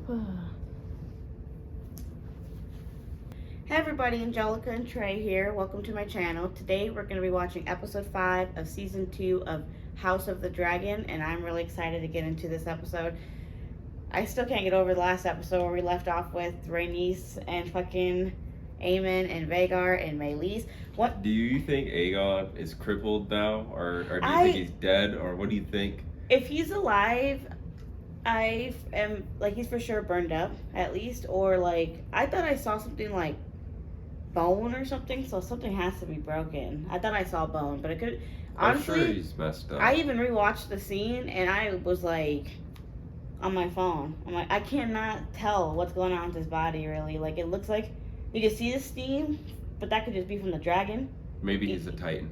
Hey everybody, Angelica and Trae here. Welcome to my channel. Today we're going to be watching episode 5 of season 2 of House of the Dragon, and I'm really excited to get into this episode. I still can't get over the last episode where we left off with Rhaenys and fucking Aemon and Vhagar and Meleys. What do you think Aegon is crippled now, or do you think he's dead, or what do you think? If he's alive, I am like, he's for sure burned up at least, or like I thought I saw something like bone or something, so something has to be broken. I thought I saw bone, but it could honestly. I'm sure he's messed up. I even rewatched the scene and I was like on my phone. I'm like, I cannot tell what's going on with his body really. Like it looks like you can see the steam, but that could just be from the dragon. Maybe he's a Titan.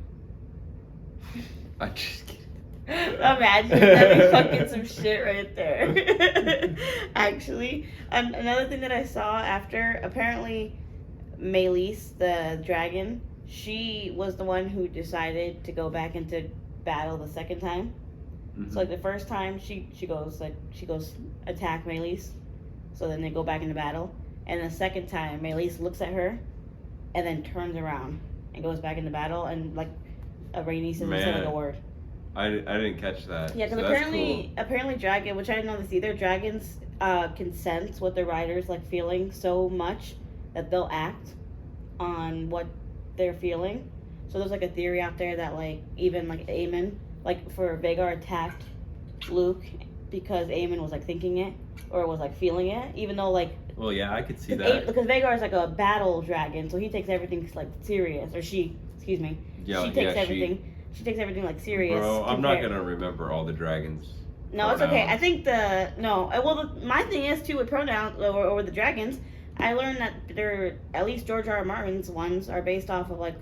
I just kidding. Imagine that'd be fucking some shit right there. Actually, another thing that I saw after, apparently Meleys, the dragon, she was the one who decided to go back into battle the second time. Mm-hmm. So like the first time she goes attack Meleys, so then they go back into battle, and the second time Meleys looks at her and then turns around and goes back into battle, and like Rhaenys doesn't say like a word. I didn't catch that. Yeah, because apparently dragon, which I didn't know this either, dragons can sense what their riders like feeling so much that they'll act on what they're feeling. So there's like a theory out there that like even like Aemon, like for Vhagar attacked Luke because Aemon was like thinking it or was like feeling it, even though like. Well, yeah, I could see that. Because Vhagar is like a battle dragon, so he takes everything like serious, or she, excuse me, she takes everything. She takes everything like serious. Bro, I'm not gonna remember all the dragons. No, it's okay. I think my thing is too with pronouns or the dragons. I learned that they're, at least George R. R. Martin's ones are based off of like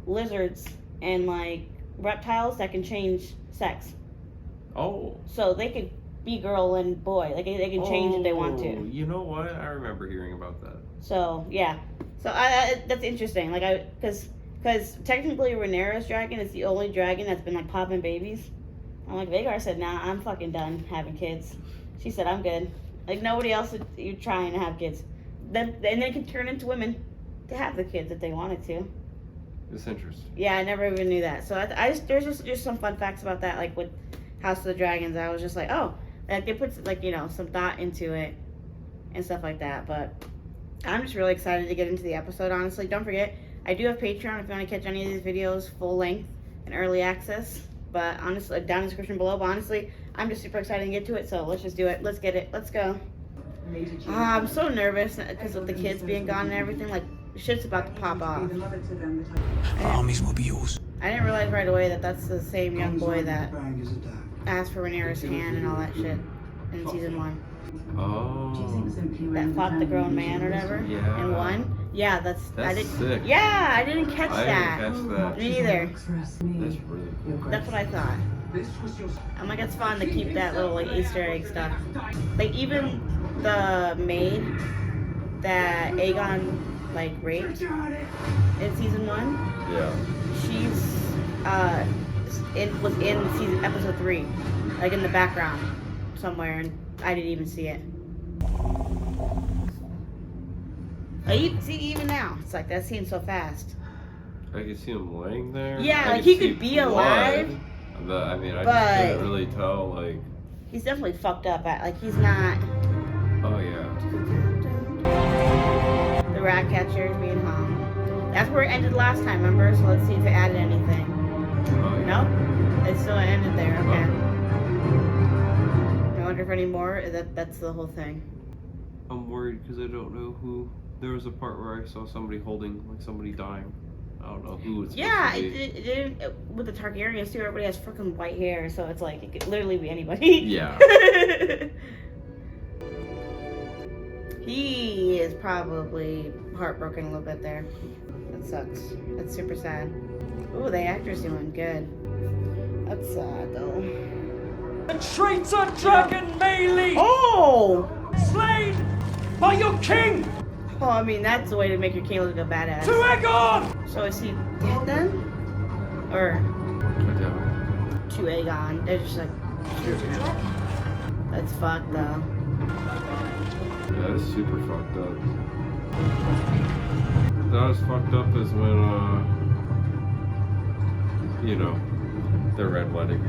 lizards and like reptiles that can change sex. Oh. So they could be girl and boy. Like they can change if they want to. You know what? I remember hearing about that. So yeah. So I that's interesting. Like because technically Rhaenyra's dragon is the only dragon that's been like popping babies. I'm like, Vhagar said, nah, I'm fucking done having kids. She said, I'm good. Like nobody else you're trying to have kids. Then they can turn into women to have the kids if they wanted to. It's interesting. Yeah, I never even knew that. So there's just some fun facts about that, like with House of the Dragons. I was just like, oh, like they put like some thought into it and stuff like that. But I'm just really excited to get into the episode. Honestly, don't forget, I do have Patreon if you want to catch any of these videos full length and early access. But honestly, down in the description below. But honestly, I'm just super excited to get to it. So let's just do it. Let's get it. Let's go. I'm so nervous because of the kids being gone and everything. Like, shit's about to pop off. Armies will be yours. I didn't realize right away that that's the same young boy that asked for Rhaenyra's hand and all that shit in season 1. Oh. That fought the grown man or whatever. Yeah. And won. Yeah, that's sick. Yeah, I didn't catch that. I didn't catch that. Me neither. That's really cool. That's what I thought. I'm like, it's fun to keep that little like Easter egg stuff. Like even the maid that Aegon like raped in season 1. Yeah. She's was in season episode 3, like in the background somewhere, and I didn't even see it. Even now, it's like that scene's so fast. I can see him laying there. Yeah, like he could be alive. I mean, I just couldn't really tell. Like, he's definitely fucked up. He's not. Oh yeah. The rat catcher is being hung. That's where it ended last time, remember? So let's see if it added anything. Oh, yeah. Nope. It still ended there. Okay. I wonder if any more. That's the whole thing. I'm worried because I don't know who. There was a part where I saw somebody holding like somebody dying. I don't know who it's. Yeah, it didn't. With the Targaryens too, everybody has freaking white hair, so it's like it could literally be anybody. Yeah. He is probably heartbroken a little bit there. That sucks. That's super sad. Ooh, the actor's doing good. That's sad though. And traitor dragon Meleys! Oh! Slain by your king! Oh, I mean, that's the way to make your king look a badass. To Aegon! So is he dead then? Or to Aegon? They're just like, that's fucked though. Yeah, that's super fucked up. Not as fucked up as when, you know, the red wedding.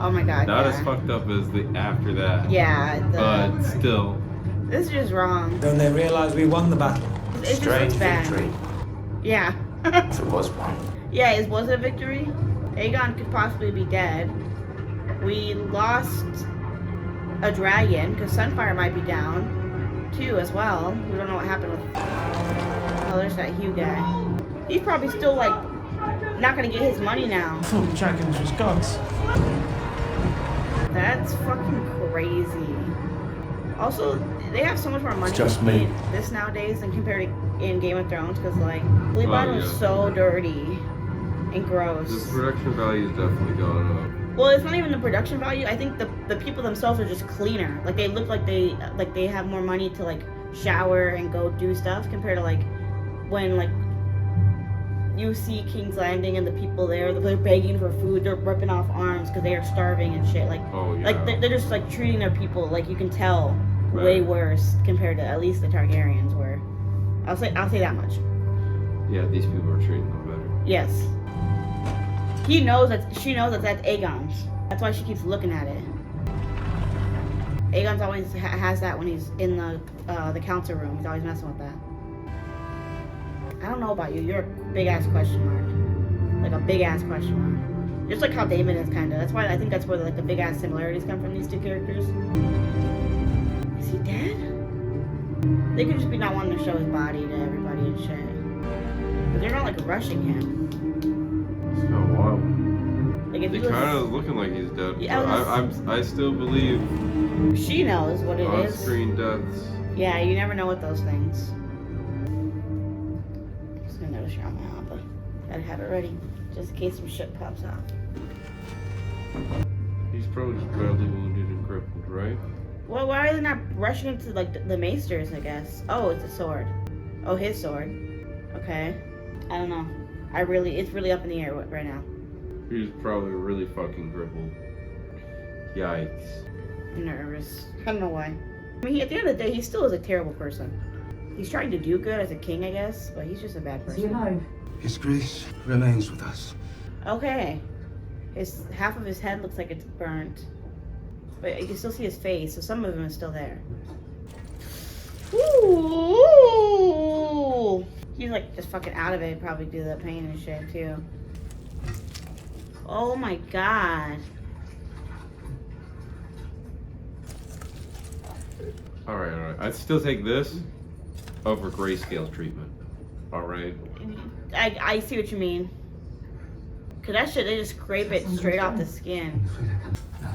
Oh my god. Not yeah. as fucked up as the after that. Yeah. But still. This is just wrong. Don't they realize we won the battle? It's Strange just bad. victory. Yeah. If it was one. Yeah, was it a victory? Aegon could possibly be dead. We lost a dragon, because Sunfire might be down, too, as well. We don't know what happened with... Oh, there's that Hugh guy. He's probably still, like, not gonna get his money now. I thought the dragons was gods. That's fucking crazy. Also, they have so much more money just me. in this nowadays than compared to in Game of Thrones, because, like, Lebanon was so dirty and gross. The production value is definitely gone up. Well, it's not even the production value. I think the people themselves are just cleaner. Like, they look like they have more money to, like, shower and go do stuff compared to, like, when, like, you see King's Landing and the people there, they're begging for food, they're ripping off arms because they are starving and shit. Like, Oh, yeah. like they're just, like, treating their people, like, you can tell, Right. way worse compared to at least the Targaryens were. I'll say that much. Yeah, these people are treating them better. Yes. She knows that that's Aegon's. That's why she keeps looking at it. Aegon's always has that when he's in the council room. He's always messing with that. I don't know about you. You're a big ass question mark. Like a big ass question mark. Just like how Damon is kind of. That's why I think that's where like the big ass similarities come from these two characters. Is he dead? They could just be not wanting to show his body to everybody and shit. But they're not like rushing him. It's kind of wild. Like if It he was, kind of looking like he's dead. Yeah, But I still believe she knows what it is. on-screen deaths. Yeah, you never know with those things. Just gonna notice you're on my hopper. Gotta have it ready, just in case some shit pops off. He's probably just badly wounded and crippled, right? Well, why are they not rushing into like the maesters? I guess. Oh, it's a sword. Oh, his sword. Okay. I don't know. It's really up in the air right now. He's probably really fucking crippled. Yikes. I'm nervous. I don't know why. I mean, at the end of the day, he still is a terrible person. He's trying to do good as a king, I guess, but he's just a bad person. His grace remains with us. Okay. Half of his head looks like it's burnt. But you can still see his face, so some of him is still there. Ooh! He's like just fucking out of it, probably due to the pain and shit too. Oh my god. Alright. I'd still take this over grayscale treatment. Alright? I see what you mean. Cause that shit, they just scrape it straight off the skin.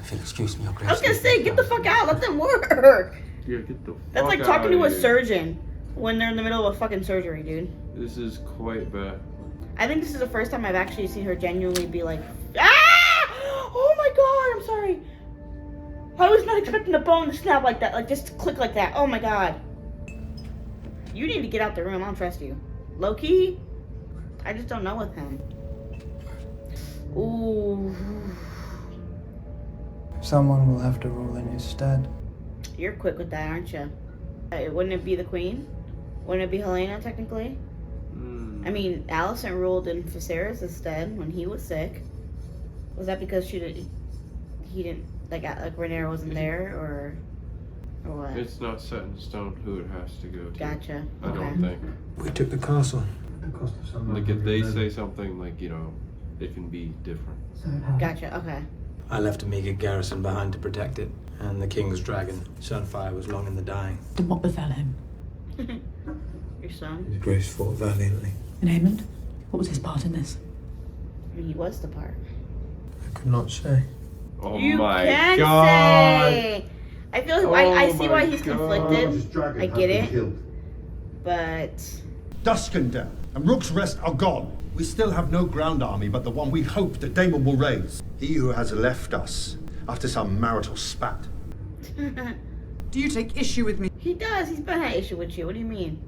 If you'll excuse me, Your Grace. I was gonna say, get the fuck out, let them work! Yeah, get the That's fuck like talking to outta a here. surgeon when they're in the middle of a fucking surgery, dude. This is quite bad. I think this is the first time I've actually seen her genuinely be like, ah! Oh my god, I'm sorry. I was not expecting the bone to snap like that, like just to click like that. Oh my god. You need to get out the room, I don't trust you. Low key, I just don't know with him. Ooh. Someone will have to rule in his stead. You're quick with that, aren't you? Wouldn't it be the queen? Wouldn't it be Helena, technically? I mean, Alicent ruled in Viserys' stead when he was sick. Was that because he didn't, like Rhaenyra wasn't there, or what? It's not set in stone who it has to go to. Gotcha. I don't think. We took the castle. Like if they say something like, you know, it can be different. Gotcha, okay. I left a meager garrison behind to protect it, and the king's dragon, Sunfire, was long in the dying. Then what befell him? Your son? His grace fought valiantly. And Aemond? What was his part in this? I mean, he was the part. I could not say. Oh You my can god! say! I feel I see why my he's God. conflicted. I get it. But Duskendale and Rook's Rest are gone. We still have no ground army but the one we hope that Daemon will raise. He who has left us after some marital spat. Do you take issue with me? he does. He's been had issue with you. What do you mean?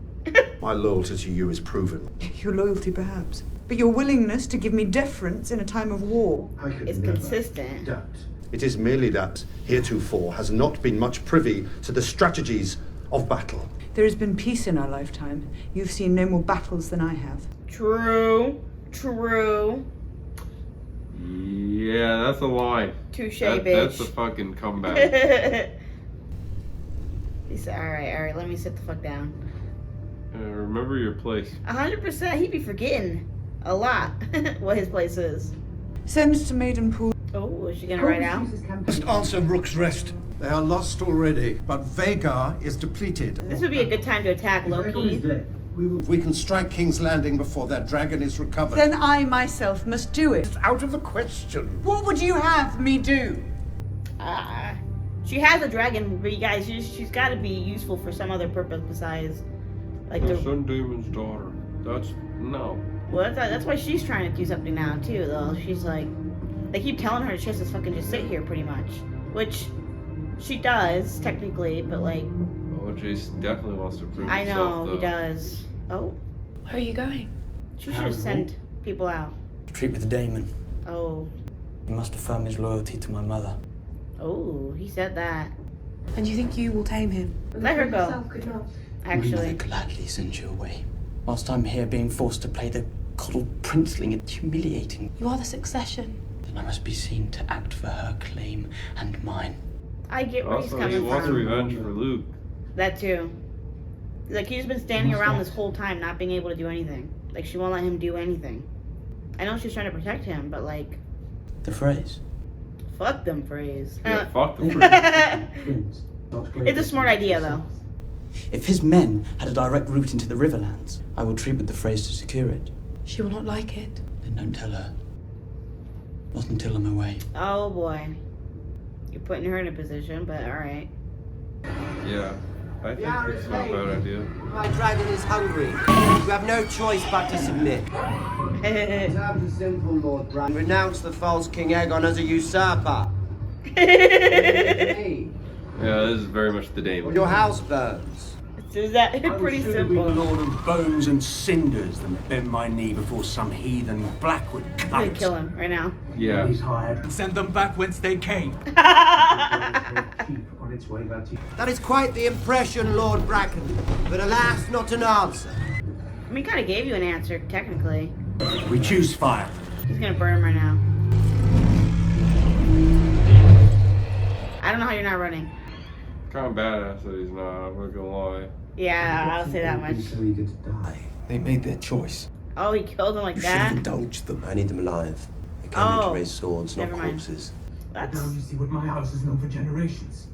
My loyalty to you is proven. Your loyalty, perhaps. But your willingness to give me deference in a time of war. It's consistent. It is merely that heretofore has not been much privy to the strategies of battle. There has been peace in our lifetime. You've seen no more battles than I have. True. True. Yeah, that's a lie. Touche, That's bitch. a fucking comeback. He said, alright, let me sit the fuck down. Remember your place. 100%, he'd be forgetting a lot what his place is. Send to Maidenpool. Oh, is she gonna write out? Must answer Rook's Rest. They are lost already, but Vagar is depleted. This would be a good time to attack Loki. We can strike King's Landing before that dragon is recovered. Then I myself must do it. It's out of the question. What would you have me do? She has a dragon, but you guys, she's got to be useful for some other purpose besides, like The the. Sun Demon's daughter. No. Well, that's why she's trying to do something now too, though. She's like, they keep telling her she has to fucking just sit here, pretty much, which she does technically, but like. Oh, Jace definitely wants to prove I himself, know though. he does. Oh, Where are you going? she should have sent people out. Treat with the Daemon. Oh, He must affirm his loyalty to my mother. oh, he said that. And you think you will tame him? Let her go. My mother Actually, gladly sends you away. Whilst I'm here being forced to play the coddled princeling, it's humiliating. You are the succession. Then I must be seen to act for her claim and mine. I get where he's Also, he coming wants from. revenge for Luke. That too. Like he's been standing around this whole time, not being able to do anything. Like she won't let him do anything. I know she's trying to protect him, but like, The phrase. fuck them phrase. Yeah, fuck the It's a smart idea though. If his men had a direct route into the Riverlands, I will treat with the phrase to secure it. She will not like it. Then don't tell her. Not until I'm away. Oh boy, you're putting her in a position, but all right. Yeah, I think it's not a bad idea. My dragon is hungry. You have no choice but to submit. Simple, Lord Dragon. Renounce the false King Aegon as a usurper. Yeah, this is very much the Daemon. Your house burns. Is that pretty simple? Lord of bones and cinders than bend my knee before some heathen Blackwood I'm gonna cunt. kill him right now. Yeah. Send them back whence they came. That is quite the impression, Lord Bracken. But alas, not an answer. I mean, kind of gave you an answer technically. We choose fire. He's gonna burn him right now. I don't know how you're not running. Kind of badass that he's not, I'm not gonna lie. Yeah, I'll say that much. They made their choice. Oh, he killed him like You should have that? indulged them. I need them alive. They came Oh, here to raise swords, not never mind. corpses. That's... see what my house has known for generations.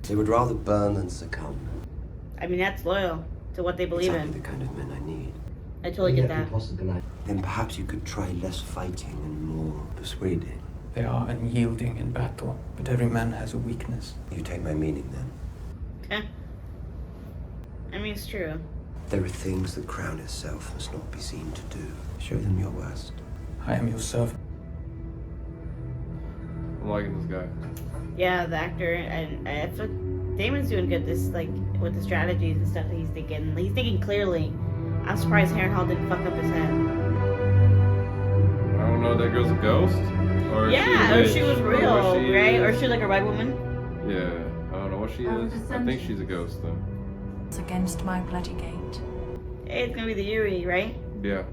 They would rather burn than succumb. I mean, that's loyal to what they believe Exactly in. the kind of men I need. I totally get that. Then perhaps you could try less fighting and more persuading. They are unyielding in battle, but every man has a weakness. You take my meaning then. Okay. I mean, it's true. There are things the crown itself must not be seen to do. Show them your worst. I am your servant. I'm liking this guy. Yeah, the actor, and I feel like Damon's doing good. This like with the strategies and stuff that he's thinking. He's thinking clearly. I'm surprised Harrenhal didn't fuck up his head. I don't know, that girl's a ghost? Or Yeah, or she was real, Or what she right? is. Or she like a red woman. Yeah, I don't know what she is. I think she's a ghost though. It's against my bloody gate. Hey, it's gonna be the Yuri, right? Yeah.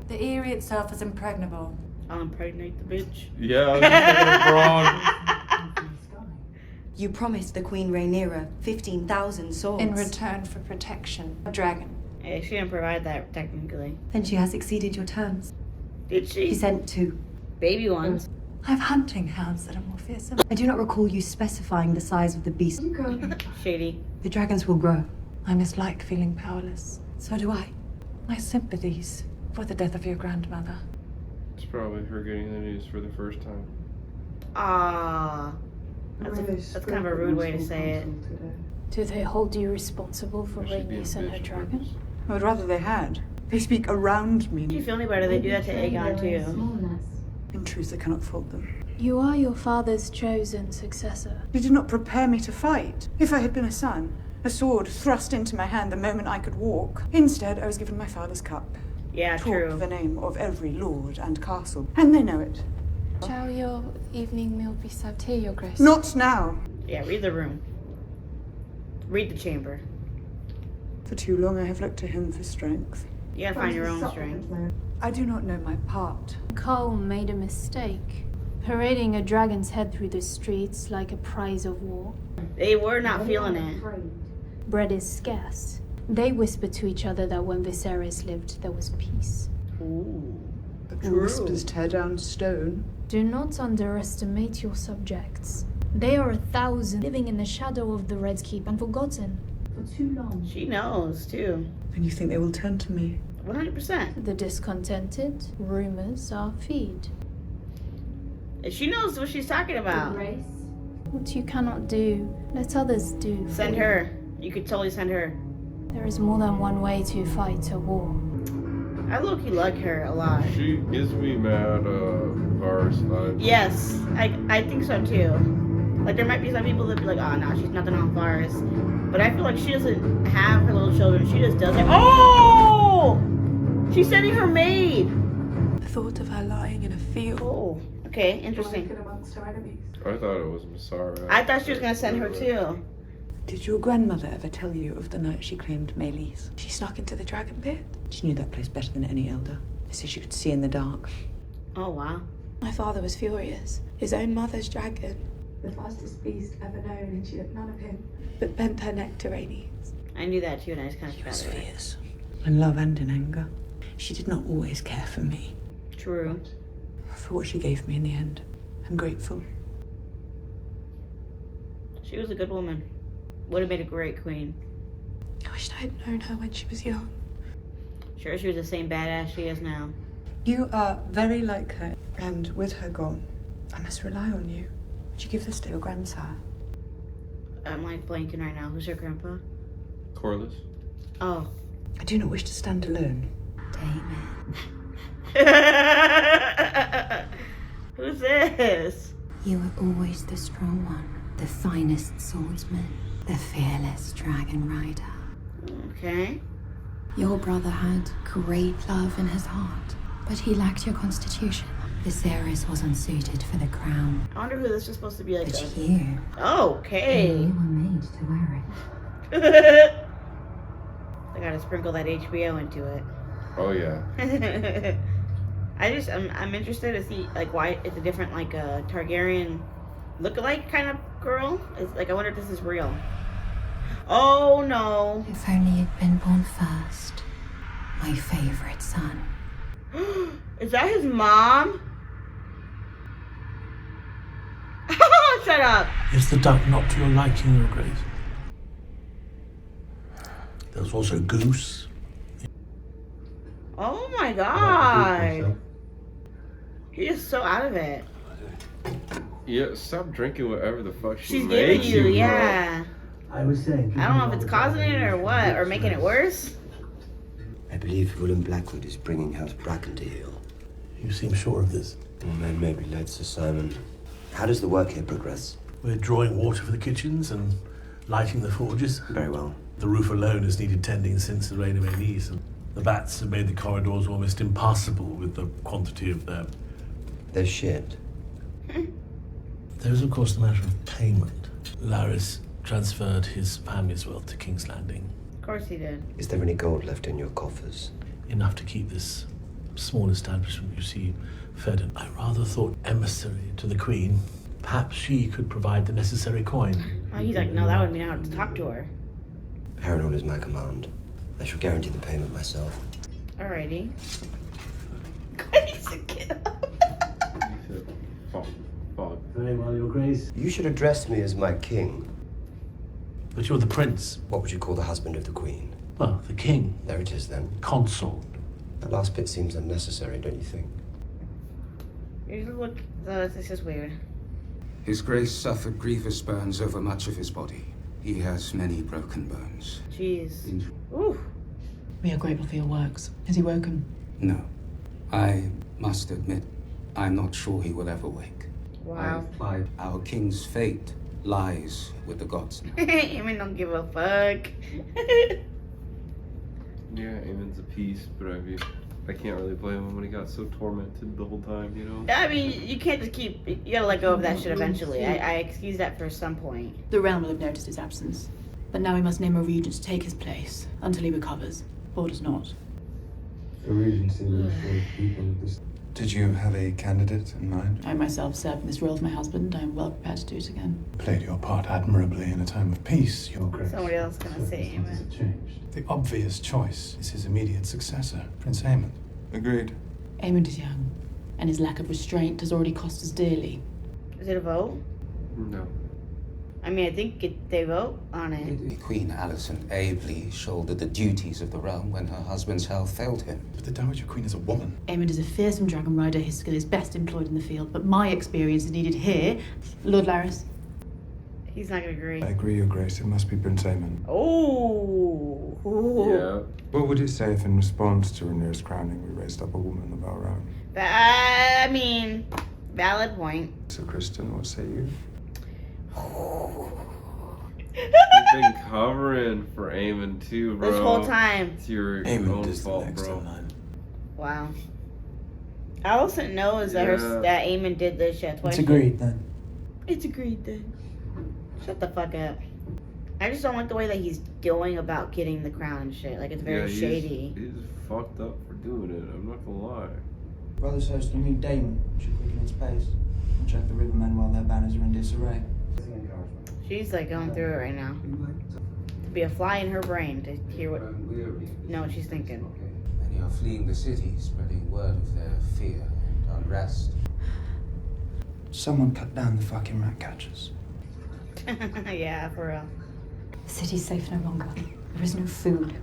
The Eyrie itself is impregnable. I'll impregnate the bitch. Yeah, I was thinking You promised the Queen Rhaenyra 15,000 swords. In return for protection. A dragon. Hey, she didn't provide that technically. Then she has exceeded your terms. Did she? She sent 2. Baby ones. I have hunting hounds that are more fearsome. I do not recall you specifying the size of the beast. Shady. The dragons will grow. I mislike feeling powerless. So do I. My sympathies for the death of your grandmother. It's probably her getting the news for the first time. Ah. That's kind of a rude way to say it. Do they hold you responsible for She should be a Rhaenys and her bitch dragon? I would rather they had. They speak around me. If you feel any better, they do that to Aegon too. In truth, I cannot fault them. You are your father's chosen successor. They did not prepare me to fight. If I had been a son, a sword thrust into my hand the moment I could walk. Instead, I was given my father's cup. Yeah, Talk true. the name of every lord and castle, and they know it. Shall your evening meal be served here, your grace? Not now. Yeah, read the room. Read the chamber. For too long I have looked to him for strength. You gotta find your own strength. I do not know my part. Cole made a mistake, parading a dragon's head through the streets like a prize of war. They were not feeling it. Bread is scarce. They whispered to each other that when Viserys lived, there was peace. Ooh. But whispers tear down stone. Do not underestimate your subjects. They are 1,000 living in the shadow of the Red Keep and forgotten. For too long. She knows, too. And you think they will turn to me? 100%. The discontented, rumors are feed. And she knows what she's talking about. What you cannot do, let others do. Send her. You could totally send her. There is more than one way to fight a war. I low-key like her a lot. She gives me mad Varys vibes. Yes, I think so too. Like there might be some people that be like, oh no, she's nothing on Varys. But I feel like she doesn't have her little children. She just does it. Oh! She's sending her maid. The thought of her lying in a field. Oh, okay, interesting. I thought it was Masara. I thought she was gonna send her too. Did your grandmother ever tell you of the night she claimed Maylis? She snuck into the dragon pit. She knew that place better than any elder. They said she could see in the dark. Oh wow. My father was furious. His own mother's dragon. The fastest beast ever known, and she had none of him. But bent her neck to Rhaenys. I knew that too, and I just kind of She was forgot it. fierce. In love and in anger. She did not always care for me. True. For what she gave me in the end. I'm grateful. She was a good woman. Would have made a great queen. I wished I had known her when she was young. Sure, she was the same badass she is now. You are very like her, and with her gone, I must rely on you. Would you give this to your grandsire? I'm like blanking right now. Who's her grandpa? Corliss. Oh. I do not wish to stand alone. Who's this? You were always the strong one, the finest swordsman, the fearless dragon rider. Okay. Your brother had great love in his heart, but he lacked your constitution. Viserys was unsuited for the crown. I wonder who this is supposed to be like. But you... Okay. You were made to wear it. I gotta sprinkle that HBO into it. Oh yeah. I'm interested to see like why it's a different like Targaryen look-alike kind of girl. It's like I wonder if this is real. Oh no. If only you'd been born first. My favorite son. Is that his mom? Shut up. Is the duck not to your liking, Your Grace? There's also goose. Oh my god. He is so out of it. Yeah, stop drinking whatever the fuck She's makes giving you, bro. yeah. I was saying. I don't know if it's causing it or what, or making it worse. I believe William Blackwood is bringing House Bracken to heel. You seem sure of this. And then maybe led Sir Simon. How does the work here progress? We're drawing water for the kitchens and lighting the forges. Very well. The roof alone has needed tending since the reign of Maylis, and the bats have made the corridors almost impassable with the quantity of their... They're shit. There's, of course, the matter of payment. Laris transferred his family's wealth to King's Landing. Of course he did. Is there any gold left in your coffers? Enough to keep this small establishment, you see, fed. And I rather thought emissary to the Queen. Perhaps she could provide the necessary coin. Oh, he's like, no, that would mean I have to talk to her. Harrenhal is my command. I shall guarantee the payment myself. Alrighty. Very well, Your Grace. You should address me as my king. But you're the prince. What would you call the husband of the queen? Well, the king. There it is then. Consort. That last bit seems unnecessary, don't you think? You look, this is weird. His Grace suffered grievous burns over much of his body. He has many broken bones. Jeez. Ooh. We are grateful for your works. Has he woken? No. I must admit, I'm not sure he will ever wake. Wow. Our king's fate lies with the gods now. Eamon don't give a fuck. Yeah, Eamon's a piece, but I can't really blame him when he got so tormented the whole time, you know? I mean, you can't just keep, you gotta let go of that shit eventually. I excuse that for some point. The realm will have noticed his absence. But now we must name a regent to take his place until he recovers, or does not. The Regency will show people of this. Did you have a candidate in mind? I myself served in this role with my husband. I am well prepared to do it again. Played your part admirably in a time of peace, Your Grace. Somebody else gonna say Aemon. The obvious choice is his immediate successor, Prince Aemon. Agreed. Aemon is young, and his lack of restraint has already cost us dearly. Is it a vote? No. I mean, I think they vote on it. Queen Alicent ably shouldered the duties of the realm when her husband's health failed him. But the Dowager Queen is a woman. Aemon is a fearsome dragon rider. His skill is best employed in the field, but my experience is needed here. Lord Larys. He's not gonna agree. I agree, Your Grace. It must be Prince Aemon. Oh. Yeah. What would it say if in response to Rhaenyra's crowning we raised up a woman of our own? I mean, valid point. Sir Kristen, what say you? You've been covering for Aemon too, bro. This whole time. It's your Aemon own is the fault, next bro. in line. Wow. Alicent knows that that Aemon did this shit twice. It's agreed then. It's agreed then. Shut the fuck up. I just don't like the way that he's going about getting the crown and shit. Like, it's very shady. He's fucked up for doing it. I'm not gonna lie. Brothers host a new Daemon should quicken its pace. And check the rivermen while their banners are in disarray. She's like going through it right now. To be a fly in her brain to hear know what she's thinking. Many are fleeing the city, spreading word of their fear and unrest. Someone cut down the fucking rat catchers. Yeah, for real. The city's safe no longer. There is no food.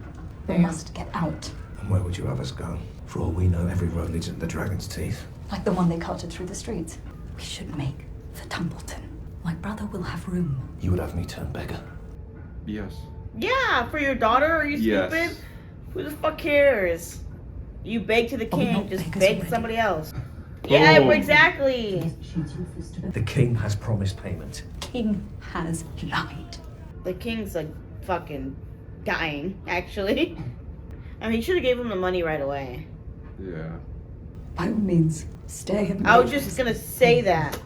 We must get out. And where would you have us go? For all we know, every road leads into the Dragon's Teeth. Like the one they carted through the streets. We should make for Tumbleton. My brother will have room. You would have me turn beggar? Yes. Yeah, for your daughter? Are you Yes. stupid? Who the fuck cares? You beg to the king, just beg somebody else. Yeah, exactly. The king has promised payment. King has lied. The king's like fucking dying, actually. I mean, he should have gave him the money right away. Yeah. By all means, stay and I was just gonna say that.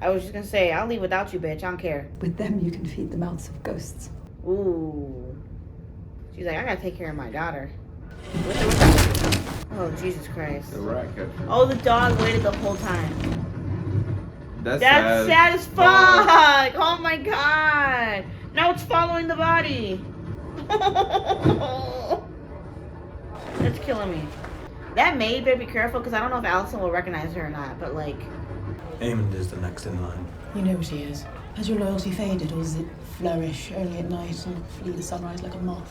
I was just gonna say, I'll leave without you, bitch. I don't care. With them, you can feed the mouths of ghosts. Ooh. She's like, I gotta take care of my daughter. Oh, Jesus Christ. The rat catcher. Oh, the dog waited the whole time. That's sad as fuck! Oh my god! Now it's following the body! That's killing me. That maid better be careful, because I don't know if Alicent will recognize her or not, but like... Aemon is the next in line. You know what he is. Has your loyalty faded, or does it flourish only at night and flee the sunrise like a moth?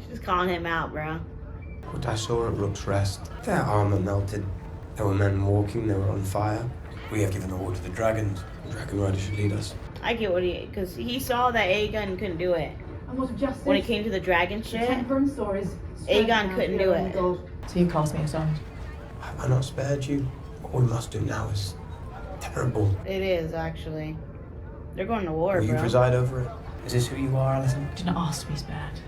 She's calling him out, bro. What I saw at Rook's Rest, their armor melted. There were men walking, they were on fire. We have given the war to the dragons. The dragon rider should lead us. I get what because he saw that Aegon couldn't do it. And what of justice? When it came to the dragon shit, stories. Aegon couldn't do it. So you cast me aside? Have I not spared you? What we must do now is terrible. It is, actually. They're going to war, Will you bro. preside over it? Is this who you are, Alicent? I did not ask to be spared.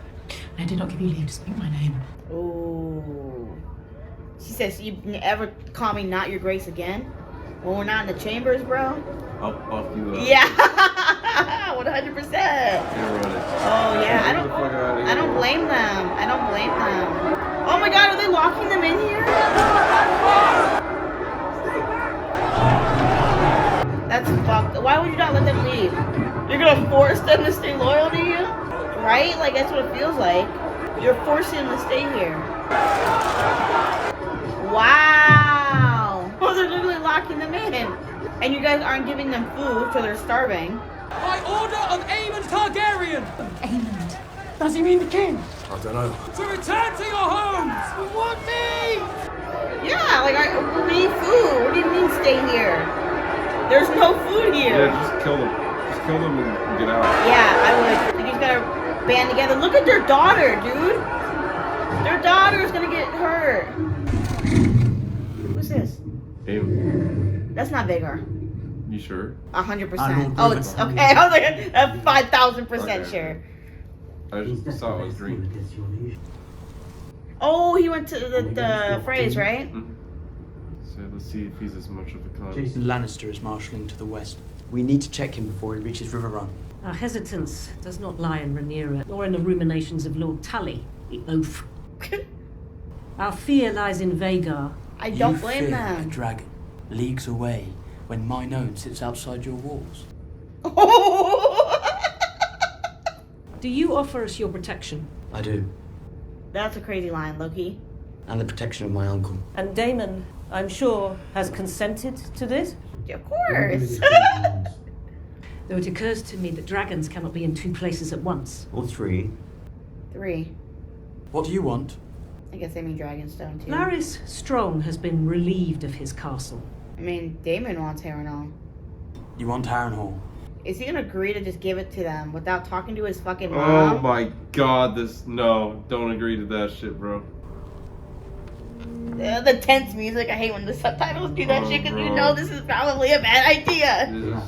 And I did not give you leave to speak my name. Ooh. She says, you ever call me not your grace again? When we're not in the chambers, bro? I'll fuck you up. Yeah! 100%! Oh, yeah. I don't blame them. I don't blame them. Oh my god, are they locking them in here? That's fucked. Why would you not let them leave? You're gonna force them to stay loyal to you? Right? Like, that's what it feels like. You're forcing them to stay here. Wow! Oh, they're literally locking them in. And you guys aren't giving them food, so they're starving. By order of Aemon Targaryen! Aemon. Does he mean the king? I don't know. To return to your homes! We want me! Yeah, like, we need food. What do you mean stay here? There's no food here. Yeah, just kill them. Just kill them and get out. Yeah, I would. You just gotta band together. Look at their daughter, dude. Their daughter is gonna get hurt. Who's this? Aemon. That's not Vigor. You sure? 100%. Oh, it's okay. I was like 5,000% sure. I just saw it was green. Oh, he went to the phrase, right? Mm-hmm. So let's see if he's as much of a con. Jason Lannister is marshalling to the west. We need to check him before he reaches River Run. Our hesitance does not lie in Rhaenyra, nor in the ruminations of Lord Tully, the oaf. Our fear lies in Vhagar. I don't blame fear them. a dragon leagues away when mine own sits outside your walls. Do you offer us your protection? I do. That's a crazy line, Loki. And the protection of my uncle. And Daemon, I'm sure, has consented to this? Of course. Though it occurs to me that dragons cannot be in two places at once. Or 3. 3. What do you want? I guess they mean Dragonstone too. Larys Strong has been relieved of his castle. I mean, Daemon wants Harrenhal. You want Harrenhal? Is he gonna agree to just give it to them without talking to his fucking mom? Oh my god, no, don't agree to that shit, bro. The tense music, I hate when the subtitles do that shit because you know this is probably a bad idea.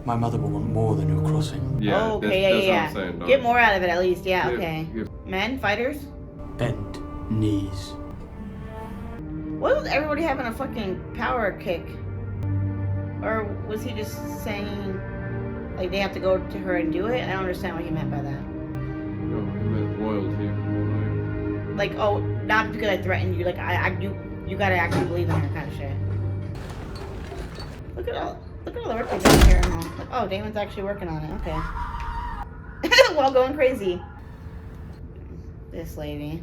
My mother will want more than your crossing. Yeah, Okay, that's what I'm saying, dog. Get more out of it at least, yeah, Yeah, okay. yeah. Men, fighters? Bend knees. What was everybody having a fucking power kick? Or was he just saying, like, they have to go to her and do it? I don't understand what he meant by that. No, he meant loyalty. Like, oh, not because I threatened you, like, you gotta actually believe in her kind of shit. Look at all the work they've done here. Like, oh, Damon's actually working on it, okay. While going crazy. This lady.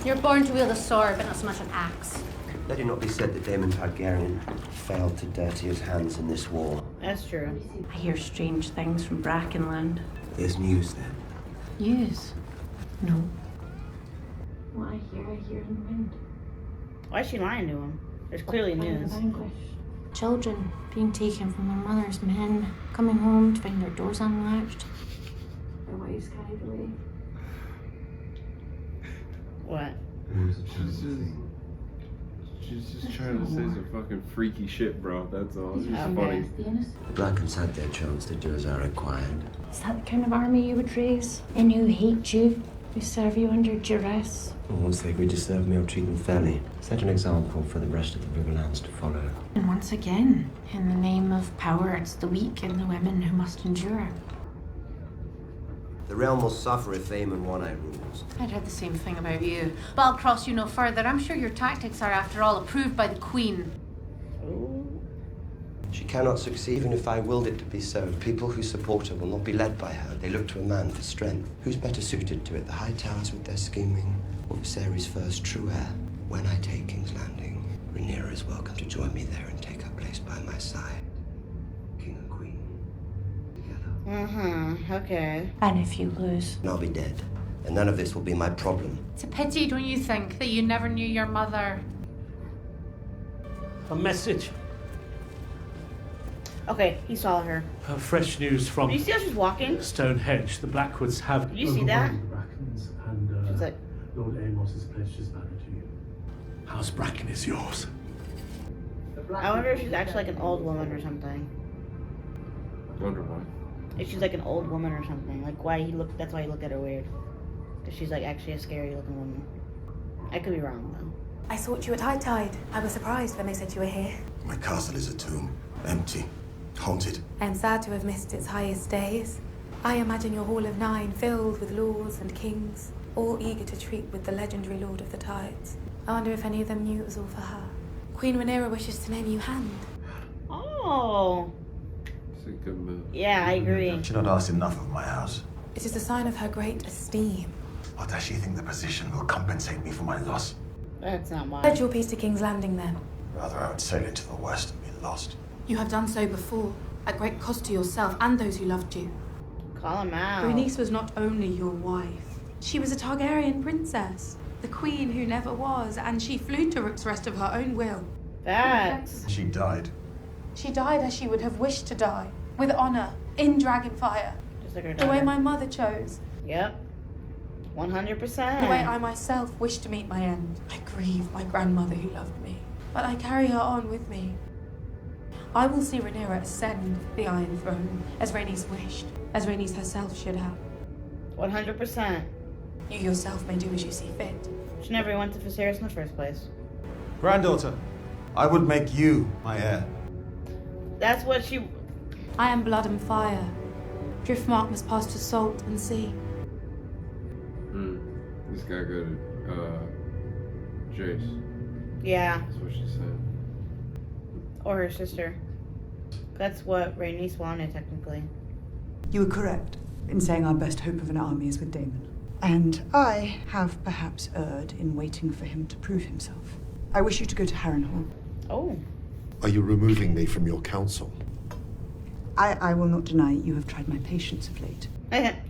You're born to wield a sword, but not so much an axe. Let it not be said that Daemon Targaryen failed to dirty his hands in this war. That's true. I hear strange things from Brackenland. There's news then. News? No. What I hear in the wind. Why is she lying to him? There's clearly news. Children being taken from their mothers, men coming home to find their doors unlatched, their wives carried away. What? She's just trying to say some fucking freaky shit, bro. That's all. It's just funny. The Blackens had their chance to do as I required. Is that the kind of army you would raise? Men who hate you, who serve you under duress? Once they agreed to serve me, I'll treat them fairly. Set an example for the rest of the Riverlands to follow. And once again, in the name of power, it's the weak and the women who must endure. The realm will suffer if Aemon One-Eye rules. I'd heard the same thing about you. But I'll cross you no further. I'm sure your tactics are, after all, approved by the Queen. She cannot succeed even if I willed it to be so. People who support her will not be led by her. They look to a man for strength. Who's better suited to it? The High Towers with their scheming, or Viserys' first true heir? When I take King's Landing, Rhaenyra is welcome to join me there and take her place by my side. King and Queen. Okay. And if you lose? And I'll be dead. And none of this will be my problem. It's a pity, don't you think, that you never knew your mother? A message. Okay, he saw her. Fresh news from Did you see how she's walking? Stonehenge. The Blackwoods have Did you see that? overwhelmed the Brackens, and She's like, Lord Amos has pledged his banner to you. House Bracken is yours. I wonder if she's actually like an old woman or something. Wonder why. If she's like an old woman or something. Like why he looked, that's why he looked at her weird. Because she's like actually a scary looking woman. I could be wrong though. I thought you at high tide. I was surprised when they said you were here. My castle is a tomb. Empty. Haunted. I am sad to have missed its highest days. I imagine your Hall of Nine filled with lords and kings, all eager to treat with the legendary Lord of the Tides. I wonder if any of them knew it was all for her. Queen Rhaenyra wishes to name you Hand. Oh. It's a good move. Yeah, I agree. She not asked enough of my house. It is a sign of her great esteem. Or does she think the position will compensate me for my loss? That's not mine. Pledge your peace to King's Landing then. Rather, I would sail into the west and be lost. You have done so before, at great cost to yourself and those who loved you. Call him out. Rhaenys was not only your wife, she was a Targaryen princess, the queen who never was, and she flew to Rook's Rest of her own will. Facts. She died. She died as she would have wished to die, with honor, in Dragonfire. Just like her The way daughter. my mother chose. Yep. 100%. The way I myself wish to meet my end. I grieve my grandmother who loved me, but I carry her on with me. I will see Rhaenyra ascend the Iron Throne, as Rhaenys wished, as Rhaenys herself should have. 100%. You yourself may do as you see fit. She never went to Viserys in the first place. Granddaughter, I would make you my heir. That's what she... I am blood and fire. Driftmark must pass to salt and sea. This guy good at Jace. Yeah. That's what she said. Or her sister. That's what Rhaenys wanted, technically. You were correct in saying our best hope of an army is with Daemon. And I have perhaps erred in waiting for him to prove himself. I wish you to go to Harrenhal. Oh. Are you removing me from your council? I will not deny you have tried my patience of late.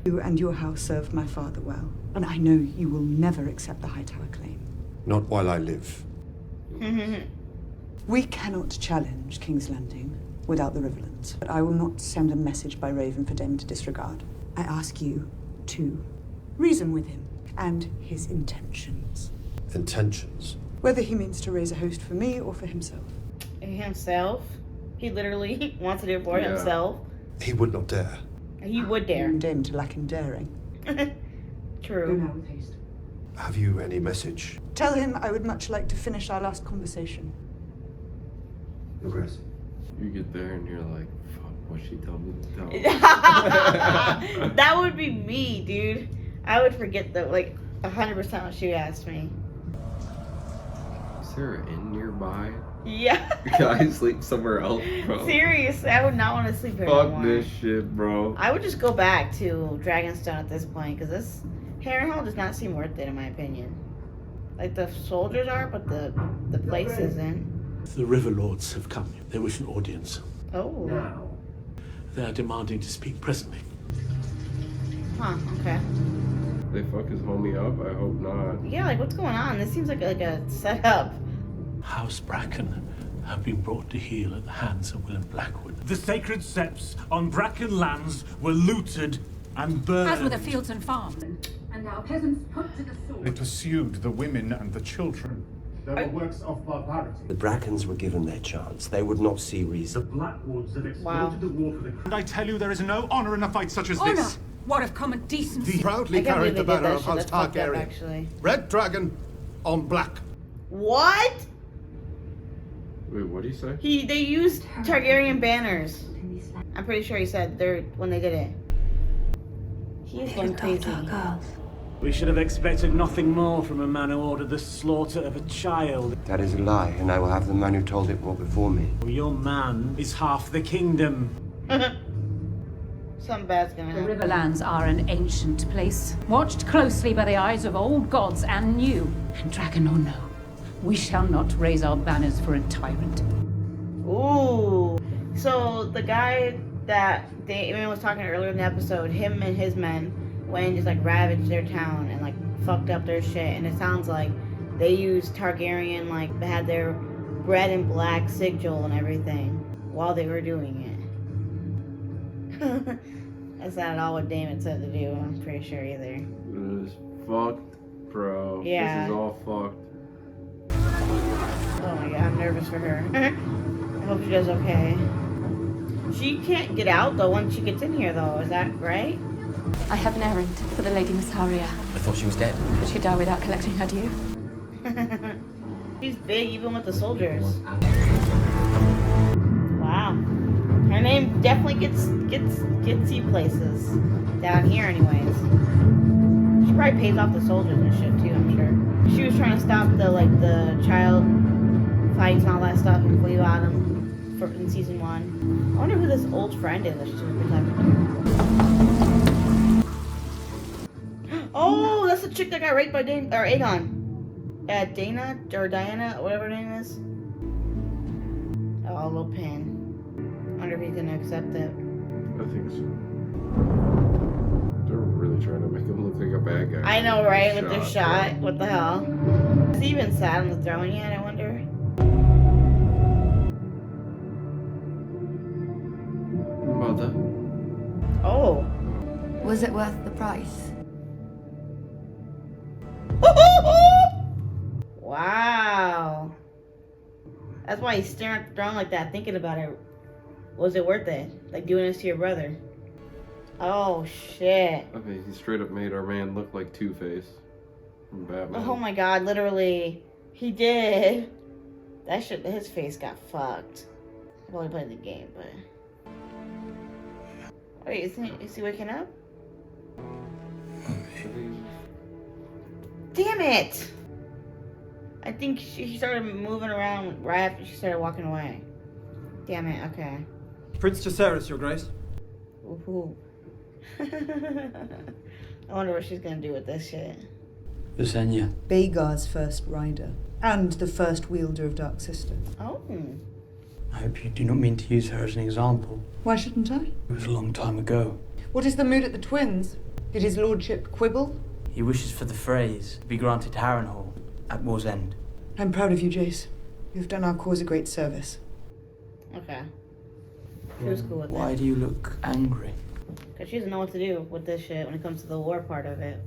You and your house served my father well, and I know you will never accept the Hightower claim. Not while I live. We cannot challenge King's Landing without the Riverlands, but I will not send a message by Raven for Daemon to disregard. I ask you to reason with him and his intentions. Intentions? Whether he means to raise a host for me or for himself. Himself? He literally wants to do it for himself. He would not dare. He would dare. Daemon to lack in daring. True. Go now with haste. Have you any message? Tell him I would much like to finish our last conversation. Progress. You get there and you're like, fuck, what she told me to tell. That would be me, dude. I would forget that, like, 100% what she asked me. Is there an inn nearby? Yeah. Can I sleep somewhere else, bro? Seriously, I would not want to sleep here Fuck no more. this shit, bro. I would just go back to Dragonstone at this point, because this Harrenhal does not seem worth it, in my opinion. Like, the soldiers are, but the place isn't. The River Lords have come. They wish an audience. Oh. They are demanding to speak presently. Huh, okay. They fuck his homie up? I hope not. Yeah, like, what's going on? This seems like a setup. House Bracken have been brought to heel at the hands of Willem Blackwood. The sacred septs on Bracken lands were looted and burned. As were the fields and farms. And our peasants put to the sword. They pursued the women and the children. They were works of barbarity. The Brackens were given their chance. They would not see reason. Blackwoods have exploited the war for the... And I tell you, there is no honor in a fight such as Honor! this. What of common decency? Proudly carried the banner of House Targaryen. Actually. Red dragon on black. What? Wait, what did he say? They used Targaryen banners. I'm pretty sure he said when they did it. He is going crazy. We should have expected nothing more from a man who ordered the slaughter of a child. That is a lie, and I will have the man who told it brought before me. Your man is half the kingdom. Something bad's gonna happen. The Riverlands are an ancient place, watched closely by the eyes of old gods and new. And dragon or no, we shall not raise our banners for a tyrant. Ooh. So the guy that Damon was talking earlier in the episode, him and his men went and just like ravaged their town and like fucked up their shit. And it sounds like they used Targaryen, like they had their red and black sigil and everything while they were doing it. That's not at all what Damon said to do, I'm pretty sure either. This is fucked, bro. Yeah. This is all fucked. Oh my god, I'm nervous for her. I hope she does okay. She can't get out though once she gets in here though, is that right? I have an errand for the Lady Missaria. I thought she was dead. Could she die without collecting her due? She's big even with the soldiers. Wow. Her name definitely gets you places. Down here anyways. She probably pays off the soldiers and shit too, I'm sure. She was trying to stop the child fights and all that stuff in Flea Bottom in season 1. I wonder who this old friend is that she's protecting. Oh, that's the chick that got raped by Aegon. Dana or Diana, whatever her name is. Oh, little pin. I wonder if he's gonna accept it. I think so. They're really trying to make him look like a bad guy. I know, right? With their shot. What the hell? Is he even sat on the throne yet, I wonder? Mother. Oh. Was it worth the price? Wow. That's why he's staring at the throne like that, thinking about it. Was it worth it? Like doing this to your brother? Oh, shit. I mean, he straight up made our man look like Two-Face from Batman. Oh my god, literally. He did. That shit, his face got fucked. I've only played the game, but... Wait, is he waking up? Damn it! I think she started moving around right after she started walking away. Damn it, okay. Prince Jacaerys, Your Grace. Ooh. I wonder what she's gonna do with this shit. Visenya. Vhagar's first rider, and the first wielder of Dark Sister. Oh. I hope you do not mean to use her as an example. Why shouldn't I? It was a long time ago. What is the mood at the twins? Did his lordship quibble? He wishes for the phrase to be granted Harrenhal at war's end. I'm proud of you, Jace. You've done our cause a great service. Okay. She was cool with Why it. do you look angry? Because she doesn't know what to do with this shit when it comes to the war part of it.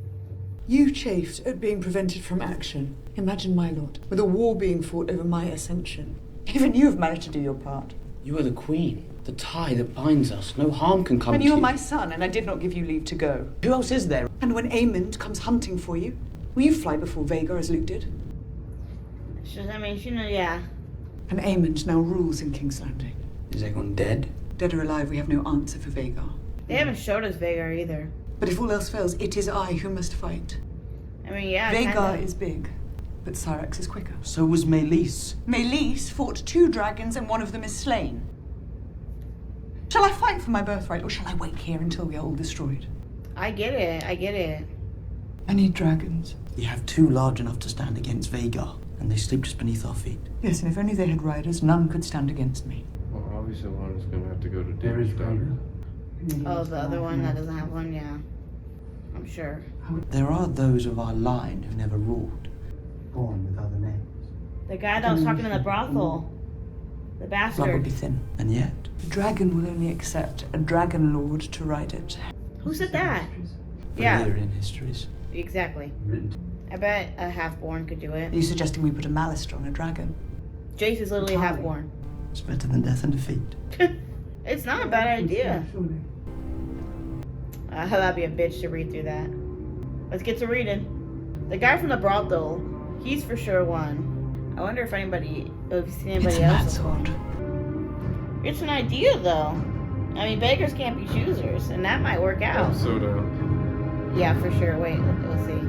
You chafed at being prevented from action. Imagine, my lord, with a war being fought over my ascension. Even you have managed to do your part. You are the queen, the tie that binds us. No harm can come And to you you. are my son, and I did not give you leave to go. Who else is there? And when Aemond comes hunting for you, will you fly before Vhagar as Luke did? She knows, yeah. And Aemond now rules in King's Landing. Is Aegon dead? Dead or alive, we have no answer for Vhagar. They haven't showed us Vhagar either. But if all else fails, it is I who must fight. I mean, yeah. Vhagar kinda. is big, but Syrax is quicker. So was Meleys. Meleys fought 2 dragons and one of them is slain. Shall I fight for my birthright, or shall I wait here until we are all destroyed? I get it. I need dragons. You have 2 large enough to stand against Vhagar, and they sleep just beneath our feet. Yes, and if only they had riders, none could stand against me. Well, obviously one is going to have to go to David's daughter. Oh, the other one that doesn't have one, yeah. I'm sure. There are those of our line who never ruled, born with other names. The guy that was talking in the brothel. The Blood would bastard. be thin, and yet. The dragon will only accept a dragon lord to ride it. Who said that? Yeah, Valyrian histories. exactly. I bet a half-born could do Are it. you suggesting we put a Malister on a dragon? Jace is literally half-born. It's better than death and defeat. It's not a bad idea. That'd be a bitch to read through that. Let's get to reading. The guy from the brothel, he's for sure one. I wonder if you've seen anybody else. It's an idea, though. I mean, beggars can't be choosers, and that might work out. So down. Yeah, for sure. Wait, let's see.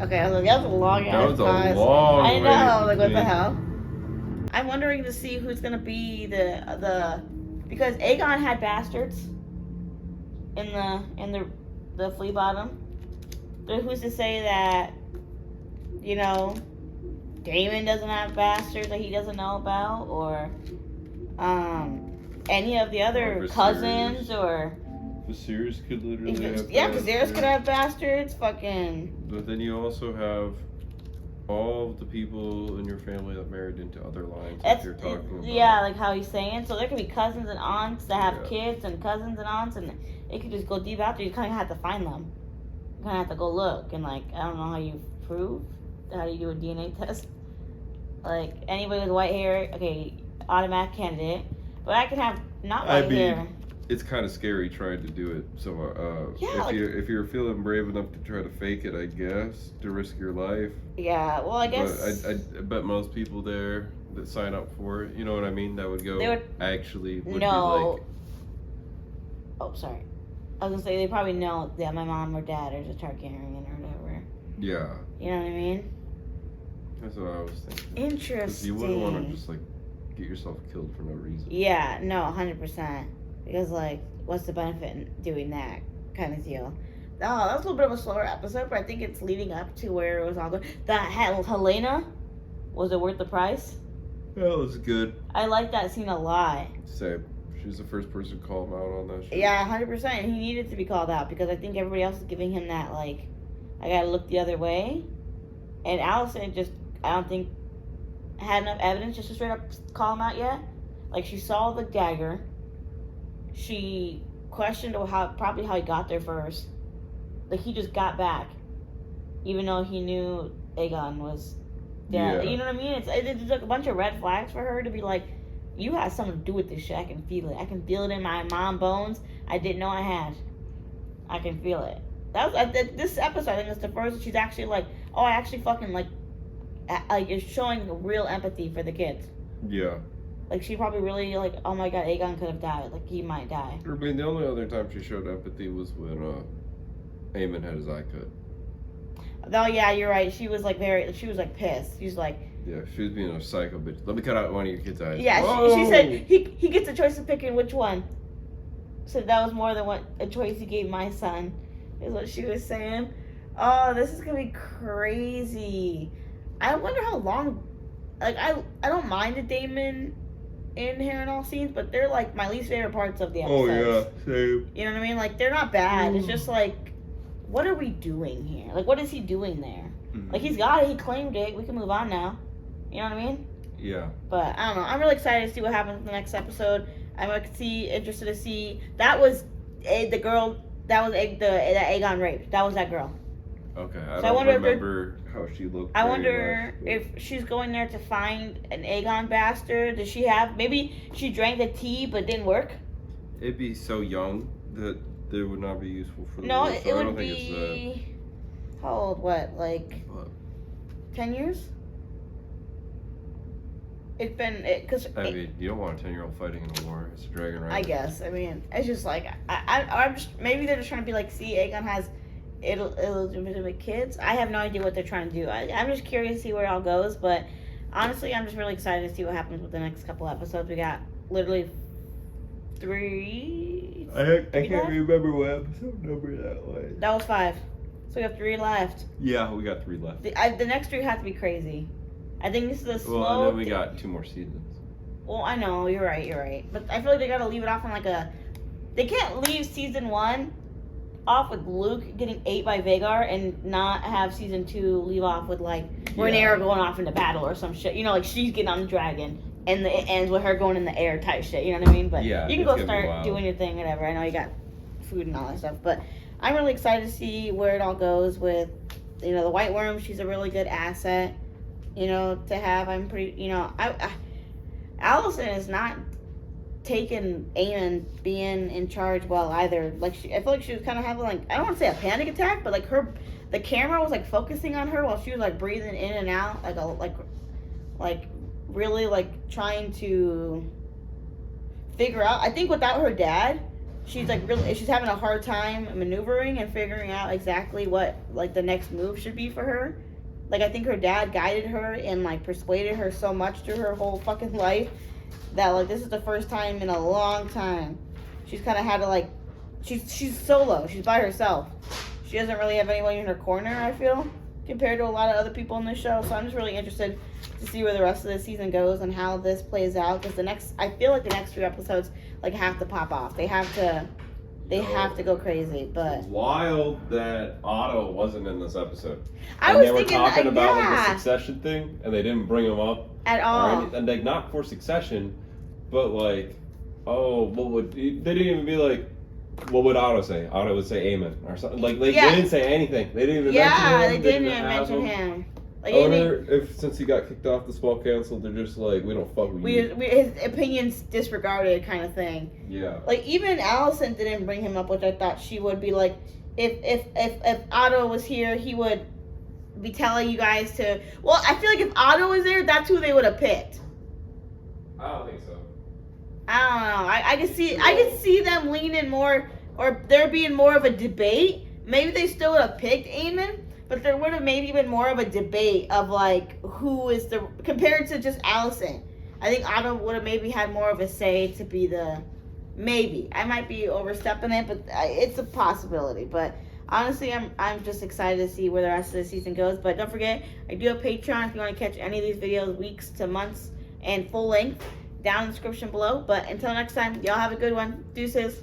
Okay, I was like, that was a long ass That was a pause. long I way know, like what the between. hell? I'm wondering to see who's gonna be the because Aegon had bastards in the flea bottom. But who's to say that, you know, Daemon doesn't have bastards that he doesn't know about, or any of the other cousins, or Viserys could literally have yeah, because bastards. Viserys could have bastards. Fucking. But then you also have all of the people in your family that married into other lines that you're talking about. Yeah, like how he's saying. So there could be cousins and aunts that have Yeah. kids, and cousins and aunts, and it could just go deep out there. You kind of have to find them. You kind of have to go look, and like I don't know how you prove. How do you do a DNA test? Like anybody with white hair, okay, automatic candidate. But I can have not white hair. It's kind of scary trying to do it. So Yeah, if you're feeling brave enough to try to fake it, I guess, to risk your life. Yeah, well, I guess. But I bet most people there that sign up for it, you know what I mean, that would go They would- actually would no. be like, Oh, sorry. I was gonna say they probably know that my mom or dad is a Targaryen or whatever. yeah. You know what I mean? That's what I was thinking. 'Cause Interesting. you wouldn't want to just like get yourself killed for no reason. Yeah, no, 100%. Because, like, what's the benefit in doing that kind of deal? Oh, that was a little bit of a slower episode, but I think it's leading up to where it was all good. That Helena, was it worth the price? That was good. I like that scene a lot. Same. She's the first person to call him out on that shit. Yeah, 100%. He needed to be called out because I think everybody else is giving him that, like, I gotta look the other way. And Allison just, I don't think, had enough evidence just to straight up call him out yet. Like, she saw the dagger. She questioned probably how he got there first. Like, he just got back. Even though he knew Aegon was dead. Yeah. You know what I mean? It's like a bunch of red flags for her to be like, you had something to do with this shit. I can feel it. I can feel it in my mom bones. I didn't know I had. I can feel it. That was this episode. I think it's the first that she's actually like, oh, I actually fucking like is showing real empathy for the kids. Yeah. Like, she probably really, like, oh my god, Aegon could have died. Like, he might die. I mean, the only other time she showed empathy was when Aemon had his eye cut. Oh, yeah, you're right. She was, like, pissed. She was like... Yeah, she was being a psycho bitch. Let me cut out one of your kids' eyes. Yeah, she said he gets a choice of picking which one. So that was more than what a choice he gave my son, is what she was saying. Oh, this is gonna be crazy. I wonder how long. Like, I don't mind the Daemon in here in all scenes, but they're like my least favorite parts of the episode. Oh yeah, same. You know what I mean? Like, they're not bad. It's just like, what are we doing here? Like, what is he doing there? Like, he's got it. He claimed it. We can move on now. You know what I mean? Yeah. But I don't know. I'm really excited to see what happens in the next episode. I'm interested to see. That was the girl. That was that Aegon raped. That was that girl. Okay. So I wonder remember how she looked. I wonder if she's going there to find an Aegon bastard. Does she have? Maybe she drank the tea but didn't work. It'd be so young that they would not be useful for the No, world, so it I don't would think be. How old? What? Like 10 years? It's been because I mean, you don't want a 10-year-old fighting in a war. It's a dragon, right? I guess. I mean, it's just like I'm just maybe they're just trying to be like, see, Aegon has illegitimate kids. I have no idea what they're trying to do. I'm just curious to see where it all goes. But honestly, I'm just really excited to see what happens with the next couple episodes. We got literally 3. I can't remember what episode number that was. That was 5. So we have 3 left. Yeah, we got 3 left. The next 3 have to be crazy. I think this is a slow. Well, and then we got 2 more seasons. Well, I know, you're right. But I feel like they gotta leave it off on like a... They can't leave season 1 off with Luke getting ate by Vhagar and not have season 2 leave off with like Rhaenyra going off into battle or some shit. You know, like she's getting on the dragon and it ends with her going in the air type shit. You know what I mean? But yeah, you can go start doing your thing, whatever. I know you got food and all that stuff. But I'm really excited to see where it all goes with, you know, the White Worm. She's a really good asset. You know, to have. I'm pretty, you know, Allison is not taking Aemon being in charge well either. Like, I feel like she was kind of having like, I don't want to say a panic attack, but like the camera was like focusing on her while she was like breathing in and out, like really like trying to figure out. I think without her dad, she's having a hard time maneuvering and figuring out exactly what like the next move should be for her. Like, I think her dad guided her and, like, persuaded her so much through her whole fucking life that, like, this is the first time in a long time she's kind of had to, like, she's solo. She's by herself. She doesn't really have anyone in her corner, I feel, compared to a lot of other people in the show. So I'm just really interested to see where the rest of the season goes and how this plays out. Because I feel like the next 2 episodes, like, have to pop off. They have to go crazy, but... Wild that Otto wasn't in this episode. They were talking about like the succession thing, and they didn't bring him up at all. And like, not for succession, but like, they didn't even be like, what would Otto say? Otto would say Aemon or something. Like, they didn't say anything. They didn't even mention him. They didn't even mention him. Like, I wonder if since he got kicked off the small council, they're just like, we don't fuck with you. His opinions disregarded kind of thing. Yeah. Like, even Allison didn't bring him up, which I thought she would be like, if Otto was here, he would be telling you guys to... Well, I feel like if Otto was there, that's who they would have picked. I don't think so. I don't know. I could see them leaning more, or there being more of a debate. Maybe they still would have picked Aemon, but there would have maybe been more of a debate of like who is the, compared to just Allison. I think Otto would have maybe had more of a say to be the, maybe. I might be overstepping it, but it's a possibility. But honestly, I'm just excited to see where the rest of the season goes. But don't forget, I do have Patreon if you want to catch any of these videos weeks to months and full length down in the description below. But until next time, y'all have a good one. Deuces.